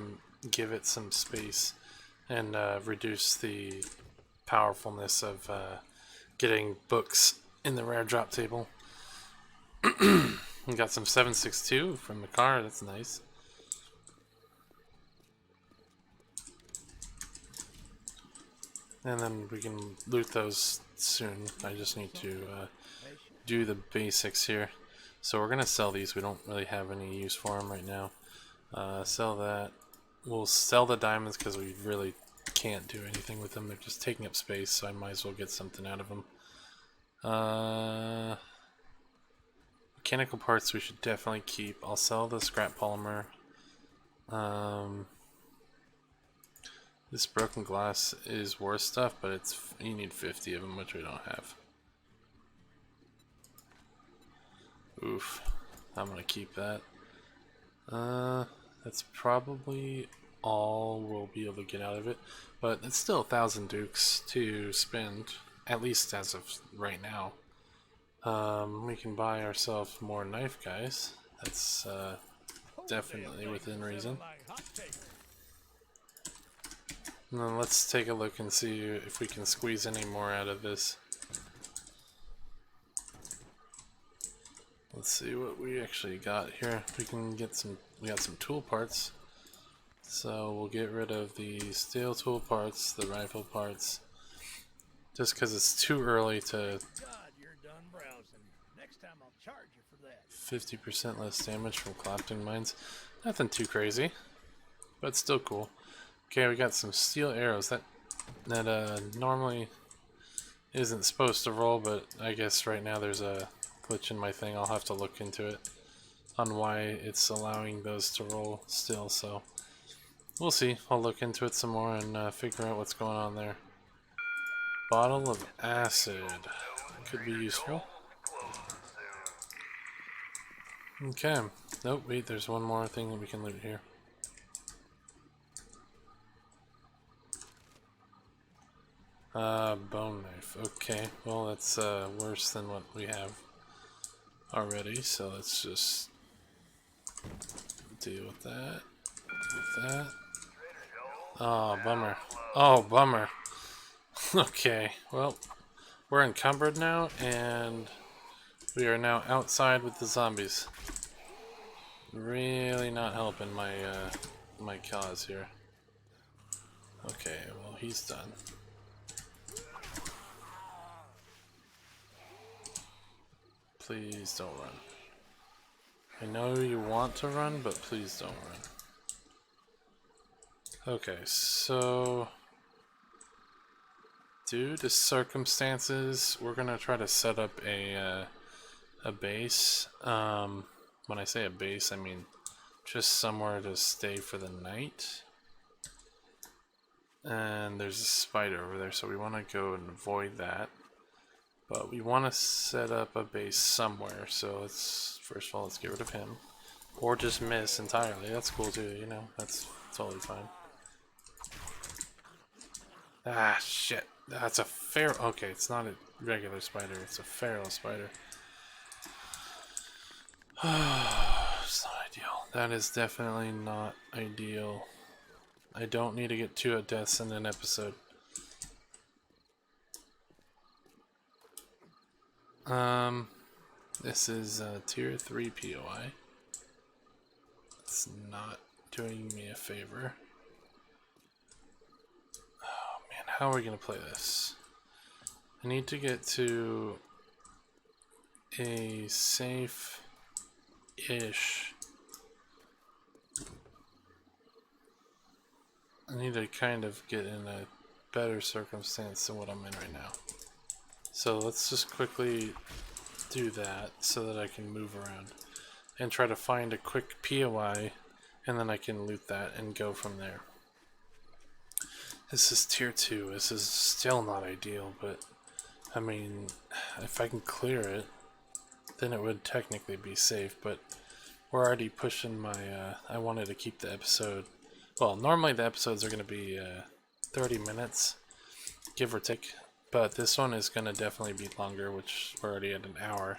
give it some space and reduce the powerfulness of getting books in the rare drop table. We got some 7.62 from the car, that's nice. And then we can loot those soon. I just need to do the basics here. So we're going to sell these. We don't really have any use for them right now. Sell that. We'll sell the diamonds because we really can't do anything with them. They're just taking up space, so I might as well get something out of them. Mechanical parts we should definitely keep. I'll sell the scrap polymer. This broken glass is worth stuff, but you need 50 of them, which we don't have. Oof. I'm gonna keep that. That's probably all we'll be able to get out of it, but it's still 1,000 dukes to spend, at least as of right now. We can buy ourselves more knife guys. That's definitely within reason. And then let's take a look and see if we can squeeze any more out of this. Let's see what we actually got here. We got some tool parts. So we'll get rid of the steel tool parts, the rifle parts. Just because it's too early to... 50% less damage from collapsing mines. Nothing too crazy, but still cool. Okay, we got some steel arrows. That normally isn't supposed to roll, but I guess right now there's a glitch in my thing. I'll have to look into it on why it's allowing those to roll still, so we'll see. I'll look into it some more and figure out what's going on there. Bottle of acid. Could be useful. Okay. Nope, wait, there's one more thing that we can loot here. Bone knife. Okay, well that's worse than what we have already, so let's just deal with that. With that. Oh, bummer. Oh, bummer. Okay, well, we're encumbered now, and we are now outside with the zombies. Really not helping my my cause here. Okay, well he's done. Please don't run. I know you want to run, but please don't run. Okay, so due to circumstances, we're gonna try to set up a base. When I say a base, I mean just somewhere to stay for the night. And there's a spider over there, so we want to go and avoid that. But we want to set up a base somewhere, so first of all, let's get rid of him. Or just miss entirely, that's cool too, you know, that's totally fine. Ah, shit. That's a feral. Okay, it's not a regular spider, it's a feral spider. It's not ideal. That is definitely not ideal. I don't need to get 2 deaths in an episode. This is tier 3 POI. It's not doing me a favor. Oh man, how are we gonna play this? I need to get to a safe-ish I need to kind of get in a better circumstance than what I'm in right now. So let's just quickly do that so that I can move around and try to find a quick POI, and then I can loot that and go from there. This is tier 2. This is still not ideal, but I mean, if I can clear it, then it would technically be safe, but we're already pushing my, I wanted to keep the episode, well, normally the episodes are going to be 30 minutes, give or take, but this one is going to definitely be longer, which we're already at an hour,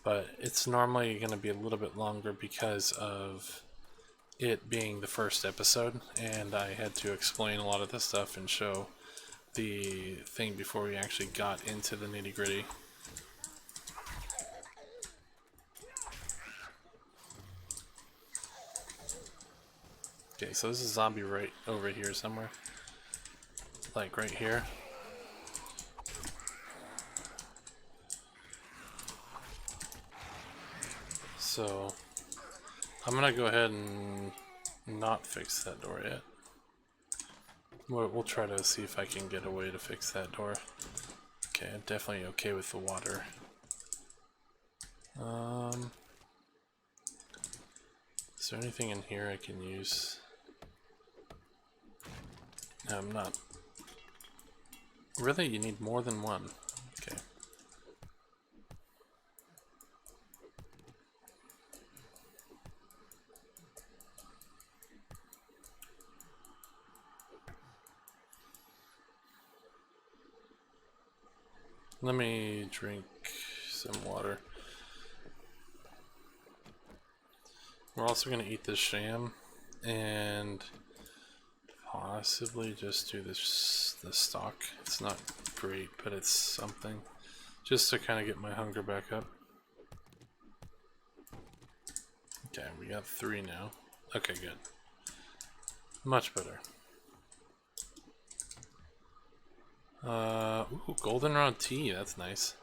but it's normally going to be a little bit longer because of it being the first episode, and I had to explain a lot of this stuff and show the thing before we actually got into the nitty-gritty. Okay, so this is a zombie right over here somewhere. Like right here. So I'm gonna go ahead and not fix that door yet. We'll try to see if I can get a way to fix that door. Okay, I'm definitely okay with the water. Is there anything in here I can use? No, I'm not. Really? You need more than one? Okay. Let me drink some water. We're also going to eat this sham and possibly just do this stock. It's not great, but it's something. Just to kind of get my hunger back up. Okay, we got 3 now. Okay, good. Much better. Ooh, goldenrod tea, that's nice.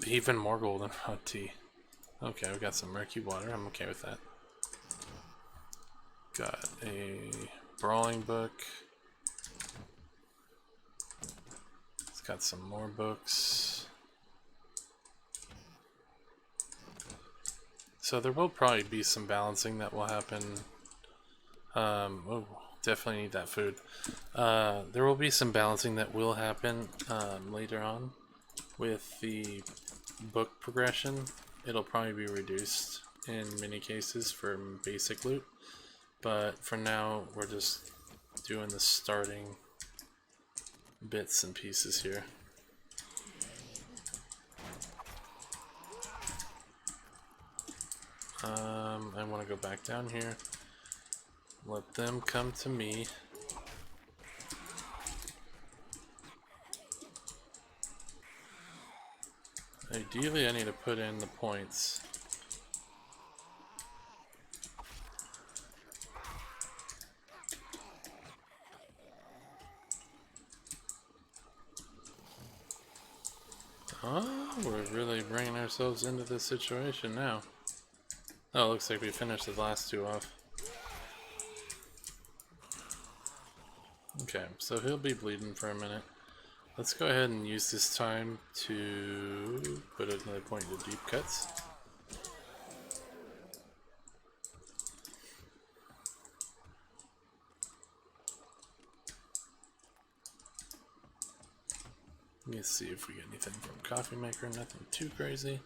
Even more goldenrod tea. Okay, we got some murky water, I'm okay with that. Got a brawling book. It's got some more books. So there will probably be some balancing that will happen. Oh, definitely need that food. There will be some balancing that will happen later on with the book progression. It'll probably be reduced in many cases for basic loot, but for now we're just doing the starting bits and pieces here. I want to go back down here. Let them come to me. Ideally, I need to put in the points. Oh, we're really bringing ourselves into this situation now. Oh, it looks like we finished the last 2 off. Okay, so he'll be bleeding for a minute. Let's go ahead and use this time to put another point into deep cuts. Let's see if we get anything from coffee maker. Nothing too crazy.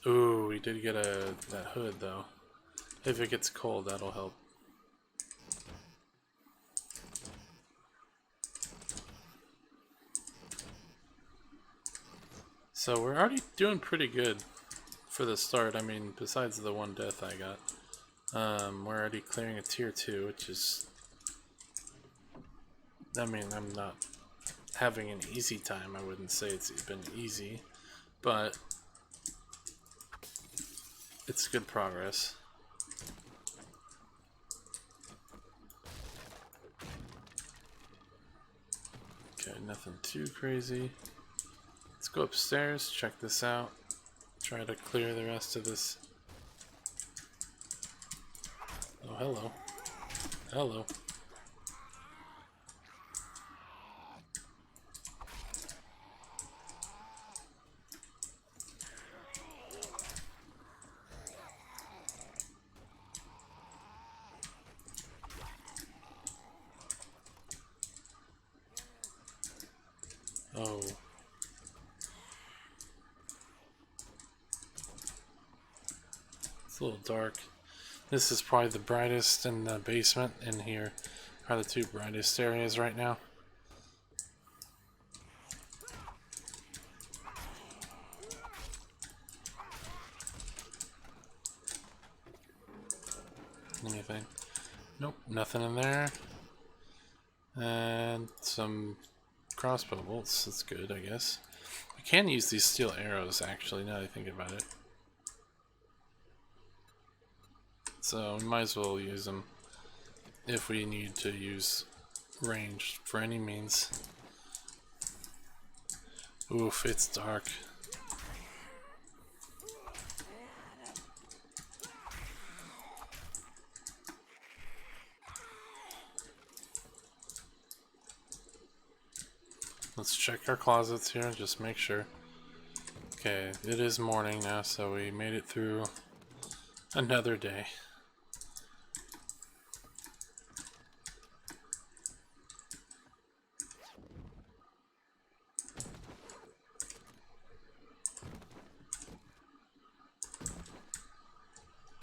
Ooh, we did get that hood though. If it gets cold, that'll help. So we're already doing pretty good for the start. I mean, besides the 1 death I got, we're already clearing a tier 2, which is, I mean, I'm not having an easy time. I wouldn't say it's been easy, but it's good progress. Okay, nothing too crazy. Let's go upstairs, check this out, try to clear the rest of this. Oh, hello. hello. Oh. It's a little dark. This is probably the brightest in the basement in here. Are the two brightest areas right now. Anything? Nope, nothing in there. And some crossbow bolts. That's good, I guess. I can use these steel arrows, actually, now that I think about it. So we might as well use them if we need to use ranged for any means. Oof, it's dark. Let's check our closets here, just make sure. Okay, it is morning now, so we made it through another day.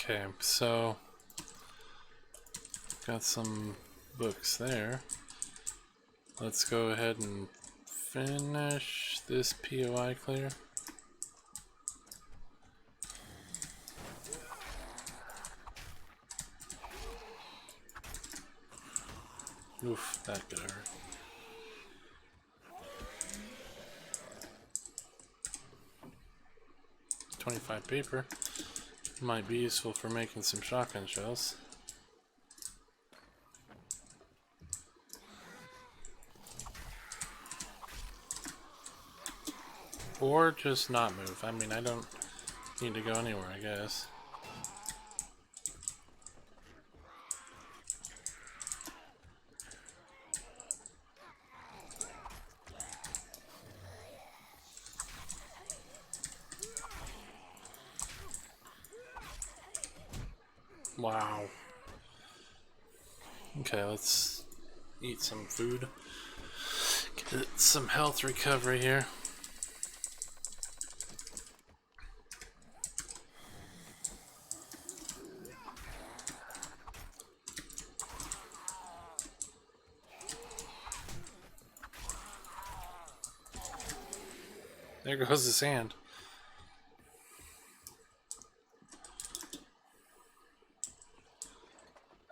Okay, so got some books there. Let's go ahead and finish this POI clear. Oof, that could hurt. $25 paper might be useful for making some shotgun shells. Or just not move. I mean, I don't need to go anywhere, I guess. Wow. Okay, let's eat some food. Get some health recovery here. There goes the sand.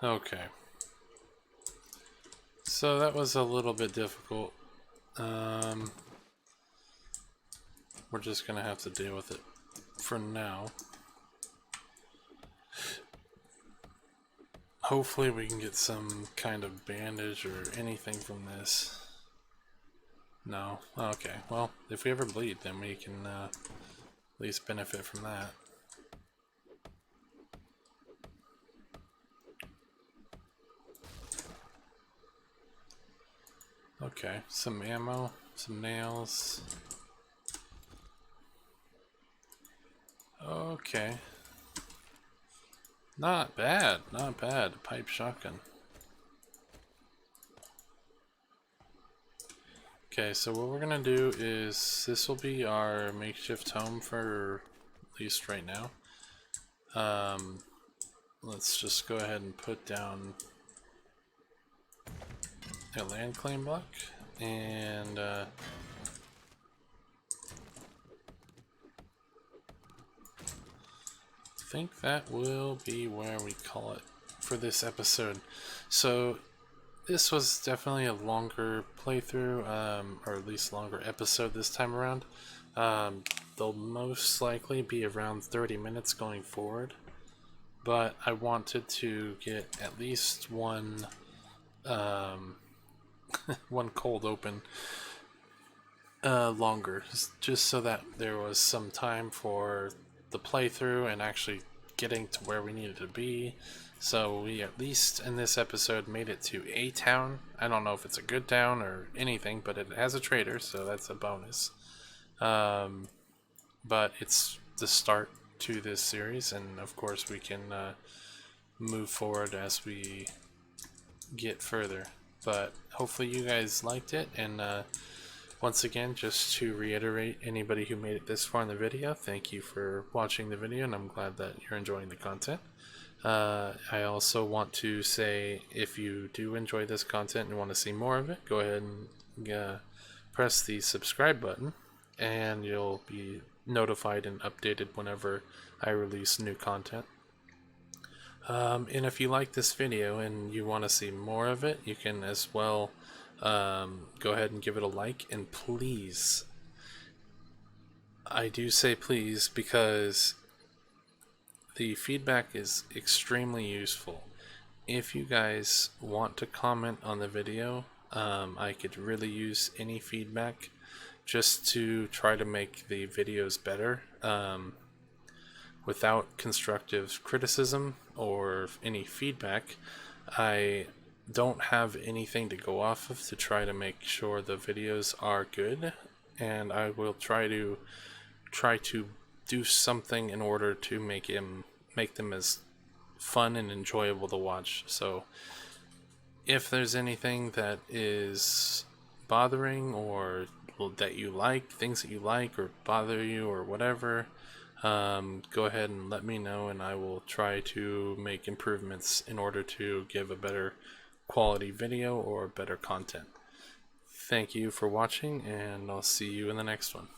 Okay. So that was a little bit difficult. We're just gonna have to deal with it for now. Hopefully we can get some kind of bandage or anything from this. No? Okay, well, if we ever bleed, then we can at least benefit from that. Okay, some ammo, some nails. Okay. Not bad, not bad. Pipe shotgun. Okay, so what we're gonna do is, this will be our makeshift home for at least right now. Let's just go ahead and put down a land claim block, and I think that will be where we call it for this episode. So this was definitely a longer playthrough, or at least longer episode this time around. They'll most likely be around 30 minutes going forward, but I wanted to get at least one one cold open longer, just so that there was some time for the playthrough and actually getting to where we needed to be. So we, at least in this episode, made it to a town. I don't know if it's a good town or anything, but it has a trader, so that's a bonus. But it's the start to this series, and of course we can move forward as we get further. But hopefully you guys liked it, and once again, just to reiterate, anybody who made it this far in the video, thank you for watching the video, and I'm glad that you're enjoying the content. I also want to say, if you do enjoy this content and want to see more of it, go ahead and press the subscribe button, and you'll be notified and updated whenever I release new content. And if you like this video and you want to see more of it, you can as well go ahead and give it a like, and please, I do say please because the feedback is extremely useful. If you guys want to comment on the video, I could really use any feedback just to try to make the videos better. Without constructive criticism or any feedback, I don't have anything to go off of to try to make sure the videos are good, and I will try to do something in order to make them as fun and enjoyable to watch. So if there's anything that is bothering, or that you like, things that you like or bother you or whatever, go ahead and let me know, and I will try to make improvements in order to give a better quality video or better content. Thank you for watching, and I'll see you in the next one.